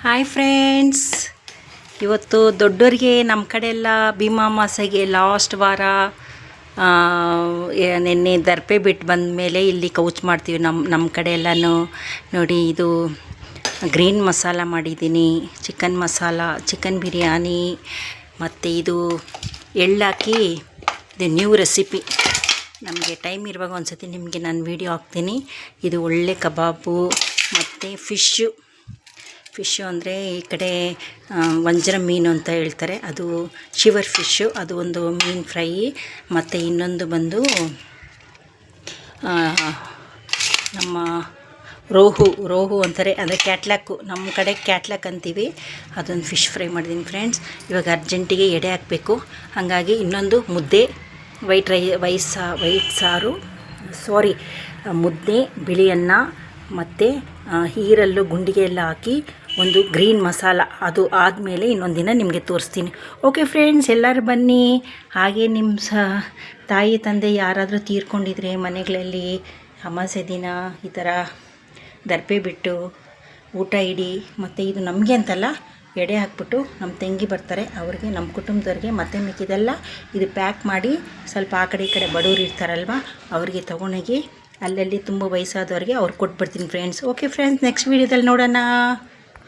Hi friends, ಇವತ್ತು ದೊಡ್ಡೋರಿಗೆ ನಮ್ಮ ಕಡೆ ಎಲ್ಲ ಭೀಮಾ ಅಮಾವಾಸ್ಯೆಗೆ ಲಾಸ್ಟ್ ವಾರ ನಿನ್ನೆ ದರ್ಪೆ ಬಿಟ್ಟು ಬಂದ ಮೇಲೆ ಇಲ್ಲಿ ಕೌಚ್ ಮಾಡ್ತೀವಿ. ನಮ್ಮ ಕಡೆ ಎಲ್ಲನೂ ನೋಡಿ, ಇದು ಗ್ರೀನ್ ಮಸಾಲ ಮಾಡಿದ್ದೀನಿ, ಚಿಕನ್ ಮಸಾಲ, ಚಿಕನ್ ಬಿರಿಯಾನಿ, ಮತ್ತು ಇದು ಎಳ್ಳಾಕಿ ಇದು ನ್ಯೂ ರೆಸಿಪಿ. ನಮಗೆ ಟೈಮ್ ಇರುವಾಗ ಒಂದು ಸತಿ ನಿಮಗೆ ನಾನು ವೀಡಿಯೋ ಹಾಕ್ತೀನಿ. ಇದು ಒಳ್ಳೆ ಕಬಾಬು ಮತ್ತು ಫಿಶ್ಶು ಅಂದರೆ ಈ ಕಡೆ ವಂಜರ ಮೀನು ಅಂತ ಹೇಳ್ತಾರೆ, ಅದು ಶಿವರ್ ಫಿಶ್ಶು, ಅದು ಒಂದು ಮೀನು ಫ್ರೈ. ಮತ್ತು ಇನ್ನೊಂದು ಬಂದು ನಮ್ಮ ರೋಹು ಅಂತಾರೆ, ಅಂದರೆ ಕ್ಯಾಟ್ಲಾಕು, ನಮ್ಮ ಕಡೆ ಕ್ಯಾಟ್ಲಾಕ್ ಅಂತೀವಿ. ಅದೊಂದು ಫಿಶ್ ಫ್ರೈ ಮಾಡಿದ್ದೀನಿ ಫ್ರೆಂಡ್ಸ್. ಇವಾಗ ಅರ್ಜೆಂಟಿಗೆ ಎಡೆ ಹಾಕಬೇಕು, ಹಾಗಾಗಿ ಇನ್ನೊಂದು ಮುದ್ದೆ, ಮುದ್ದೆ, ಬಿಳಿ ಅನ್ನ ಮತ್ತು ಈರಲ್ಲು ಗುಂಡಿಗೆ ಎಲ್ಲ ಹಾಕಿ ಒಂದು ಗ್ರೀನ್ ಮಸಾಲ, ಅದು ಆದಮೇಲೆ ಇನ್ನೊಂದು ದಿನ ನಿಮಗೆ ತೋರಿಸ್ತೀನಿ. ಓಕೆ ಫ್ರೆಂಡ್ಸ್, ಎಲ್ಲರೂ ಬನ್ನಿ. ಹಾಗೆ ನಿಮ್ಮ ತಾಯಿ ತಂದೆ ಯಾರಾದರೂ ತೀರ್ಕೊಂಡಿದ್ರೆ ಮನೆಗಳಲ್ಲಿ ಅಮಾವಾಸ್ಯೆ ದಿನ ಈ ಥರ ದರ್ಪೆ ಬಿಟ್ಟು ಊಟ ಇಡಿ. ಮತ್ತು ಇದು ನಮಗೆ ಅಂತಲ್ಲ, ಎಡೆ ಹಾಕ್ಬಿಟ್ಟು ನಮ್ಮ ತಂಗಿ ಬರ್ತಾರೆ ಅವ್ರಿಗೆ, ನಮ್ಮ ಕುಟುಂಬದವ್ರಿಗೆ, ಮತ್ತೆ ಮಿಕ್ಕಿದೆಲ್ಲ ಇದು ಪ್ಯಾಕ್ ಮಾಡಿ ಸ್ವಲ್ಪ ಆ ಕಡೆ ಈ ಕಡೆ ಬಡವ್ರು ಇರ್ತಾರಲ್ವ ಅವರಿಗೆ ತೊಗೊಂಡೋಗಿ ಅಲ್ಲಲ್ಲಿ ತುಂಬ ವಯಸ್ಸಾದವ್ರಿಗೆ ಅವ್ರು ಕೊಟ್ಬಿಡ್ತೀನಿ ಫ್ರೆಂಡ್ಸ್. ಓಕೆ ಫ್ರೆಂಡ್ಸ್, ನೆಕ್ಸ್ಟ್ ವೀಡಿಯೋದಲ್ಲಿ ನೋಡೋಣ.